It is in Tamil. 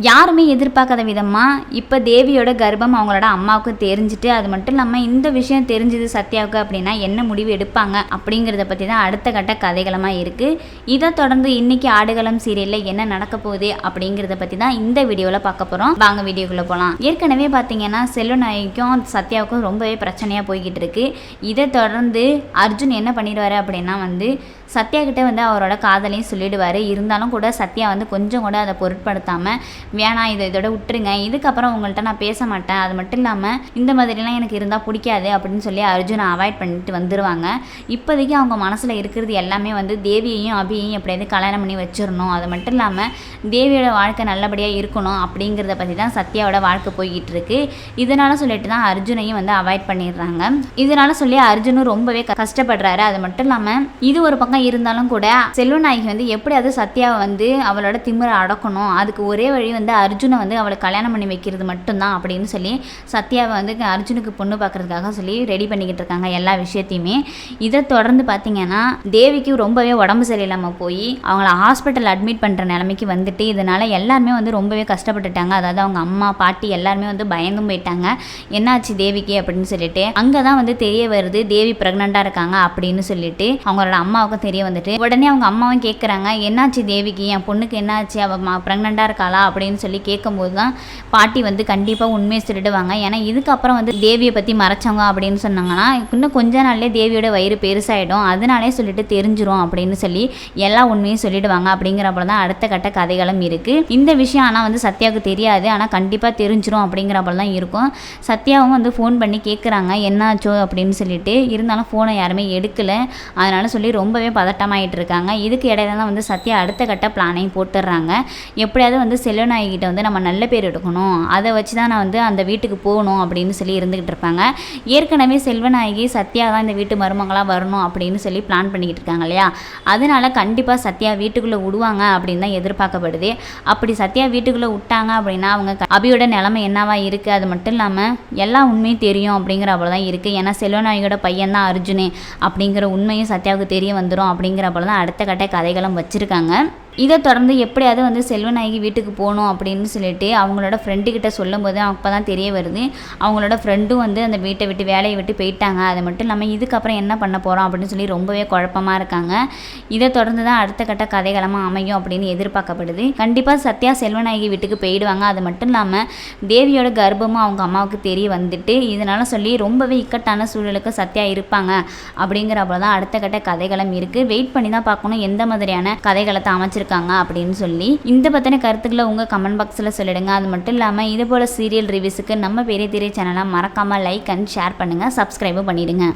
யாருமே எதிர்பார்க்காத விதமாக இப்போ தேவியோட கர்ப்பம் அவங்களோட அம்மாவுக்கு தெரிஞ்சுட்டு, அது மட்டும் இல்லாமல் இந்த விஷயம் தெரிஞ்சது சத்யாவுக்கு அப்படின்னா என்ன முடிவு எடுப்பாங்க அப்படிங்கிறத பற்றி தான் அடுத்த கட்ட கதைகளமாக இருக்குது. இதை தொடர்ந்து இன்னைக்கு ஆடுகளம் சீரியலில் என்ன நடக்க போகுது அப்படிங்கிறத பற்றி தான் இந்த வீடியோவில் பார்க்க போகிறோம். வாங்க வீடியோக்குள்ளே போகலாம். ஏற்கனவே பார்த்தீங்கன்னா செல்வநாயகிக்கும் சத்யாவுக்கும் ரொம்பவே பிரச்சனையாக போய்கிட்டு இருக்கு. இதை தொடர்ந்து அர்ஜுன் என்ன பண்ணிடுவார் அப்படின்னா சத்யா கிட்டே அவரோட காதலையும் சொல்லிடுவார். இருந்தாலும் கூட சத்யா கொஞ்சம் கூட அதை பொருட்படுத்தாமல் வேணாம் இதோட விட்டுருங்க, இதுக்கப்புறம் உங்கள்கிட்ட நான் பேச மாட்டேன், அது மட்டும் இல்லாமல் இந்த மாதிரிலாம் எனக்கு இருந்தால் பிடிக்காது அப்படின்னு சொல்லி அர்ஜுனை அவாய்ட் பண்ணிட்டு வந்துடுவாங்க. இப்போதைக்கு அவங்க மனசில் இருக்கிறது எல்லாமே தேவியையும் அபியையும் எப்படியாவது கல்யாணம் பண்ணி வச்சிடணும், அது மட்டும் இல்லாமல் தேவியோட வாழ்க்கை நல்லபடியாக இருக்கணும் அப்படிங்கிறத பற்றி தான் சத்யாவோட வாழ்க்கை போய்கிட்டு இருக்கு. இதனால சொல்லிட்டு தான் அர்ஜுனையும் அவாய்ட் பண்ணிடுறாங்க. இதனால சொல்லி அர்ஜுனும் ரொம்பவே கஷ்டப்படுறாரு. அது மட்டும் இல்லாமல் இது ஒரு பக்கம் இருந்தாலும் கூட செல்வநாயகி எப்படியாவது சத்யாவை அவளோட திமிரை அடக்கணும், அதுக்கு ஒரே வழி அர்ஜுனை அவளை கல்யாணம் பண்ணி வைக்கிறது மட்டும்தான் அப்படின்னு சொல்லி சத்யாவை அர்ஜுனுக்கு பொண்ணு பார்க்கறதுக்காக சொல்லி ரெடி பண்ணிக்கிட்டு இருக்காங்க எல்லா விஷயத்தையுமே. இதை தொடர்ந்து பார்த்தீங்கன்னா தேவிக்கு ரொம்பவே உடம்பு சரியில்லாமல் போய் அவங்கள ஹாஸ்பிட்டல் அட்மிட் பண்ணுற நிலைமைக்கு வந்துட்டு, இதனால எல்லாருமே ரொம்பவே கஷ்டப்பட்டுட்டாங்க. அதாவது அவங்க அம்மா பாட்டி எல்லாருமே பயந்தும் போயிட்டாங்க, என்னாச்சு தேவிக்கு அப்படின்னு சொல்லிட்டு. அங்கே தான் தெரிய வருது தேவி ப்ரெக்னெண்ட்டாக இருக்காங்க அப்படின்னு சொல்லிட்டு அவங்களோட அம்மாவுக்கும் தெரிய வந்துட்டு, உடனே அவங்க அம்மாவும் கேட்குறாங்க என்னாச்சு தேவிக்கு, என் பொண்ணுக்கு என்னாச்சு, அவள் ப்ரெக்னெண்ட்டாக இருக்காளா அப்படின்னு சொல்லி கேட்கும்போது தான் பாட்டி கண்டிப்பாக உண்மையை சொல்லிடுவாங்க. ஏன்னா இதுக்கப்புறம் தேவியை பற்றி மறைச்சவங்க அப்படின்னு சொன்னாங்கன்னா இன்னும் கொஞ்ச நாள்லேயே தேவியோட வயிறு பெருசாகிடும், அதனாலே சொல்லிட்டு தெரிஞ்சிரும் அப்படின்னு சொல்லி எல்லா உண்மையும் சொல்லிடுவாங்க. அப்படிங்கிறப்ப தான் அடுத்த கட்ட கதைகளும் இருக்குது. இந்த விஷயம் ஆனால் சத்யாவுக்கு தெரியாது, ஆனால் கண்டிப்பாக தெரிஞ்சிரும் அப்படிங்கிறப்ப தான் இருக்கும். சத்யாவும் ஃபோன் பண்ணி கேட்குறாங்க என்னாச்சோ அப்படின்னு சொல்லிட்டு. இருந்தாலும் ஃபோனை யாருமே எடுக்கலை, அதனால சொல்லி ரொம்பவே பதட்டமாயிட்டு இருக்காங்க. இதுக்கு இடையில தான் சத்யா அடுத்த கட்ட பிளானையும் போட்டுடுறாங்க. எப்படியாவது செல்வநாயகிட்ட நம்ம நல்ல பேர் எடுக்கணும், அதை வச்சு தான் நான் அந்த வீட்டுக்கு போகணும் அப்படின்னு சொல்லி இருந்துகிட்டு இருப்பாங்க. ஏற்கனவே செல்வநாயகி சத்யா தான் இந்த வீட்டு மருமங்களாக வரணும் அப்படின்னு சொல்லி பிளான் பண்ணிக்கிட்டு இருக்காங்க இல்லையா, அதனால கண்டிப்பாக சத்யா வீட்டுக்குள்ளே விடுவாங்க அப்படின்னு தான் எதிர்பார்க்கப்படுது. அப்படி சத்யா வீட்டுக்குள்ளே விட்டாங்க அப்படின்னா அவங்க அபியோட நிலைமை என்னவா இருக்குது, அது மட்டும் இல்லாமல் எல்லா உண்மையும் தெரியும் அப்படிங்கிற அவ்வளோ தான் இருக்குது. ஏன்னா செல்வநாயகியோட பையன் தான் அர்ஜுனே அப்படிங்கிற உண்மையும் சத்யாவுக்கு தெரிய வந்துடும். அப்படிங்கிறப்ப தான் அடுத்த கட்ட கதைகளும் வச்சுருக்காங்க. இதை தொடர்ந்து எப்படியாவது செல்வநாயகி வீட்டுக்கு போகணும் அப்படின்னு சொல்லிட்டு அவங்களோட ஃப்ரெண்டுக்கிட்ட சொல்லும்போது அப்போ தான் தெரிய வருது அவங்களோட ஃப்ரெண்டும் அந்த வீட்டை விட்டு வேலையை விட்டு போயிட்டாங்க. அது மட்டும் இல்லாமல் இதுக்கப்புறம் என்ன பண்ண போகிறோம் அப்படின்னு சொல்லி ரொம்பவே குழப்பமாக இருக்காங்க. இதை தொடர்ந்து தான் அடுத்த கட்ட கதைகளமாக அமையும் அப்படின்னு எதிர்பார்க்கப்படுது. கண்டிப்பாக சத்யா செல்வநாயகி வீட்டுக்கு போயிடுவாங்க. அது மட்டும் இல்லாமல் தேவியோட கர்ப்பமும் அவங்க அம்மாவுக்கு தெரிய வந்துட்டு, இதனால சொல்லி ரொம்பவே இக்கட்டான சூழலுக்கு சத்யா இருப்பாங்க. அப்படிங்கிறப்ப தான் அடுத்த கட்ட கதைகளும் இருக்குது. வெயிட் பண்ணி தான் பார்க்கணும் எந்த மாதிரியான கதைகளத்தை அமைச்சிருக்காங்க அப்படின்னு சொல்லி. இந்த பற்றின கருத்துக்களை உங்கள் கமெண்ட் பாக்ஸில் சொல்லிடுங்க. அது மட்டும் இல்லாமல் இது போல் சீரியல் ரிவ்யூஸுக்கு நம்ம பெரிய திரை சேனலை மறக்காமல் லைக் அண்ட் ஷேர் பண்ணுங்கள், சப்ஸ்கிரைபும் பண்ணிவிடுங்க.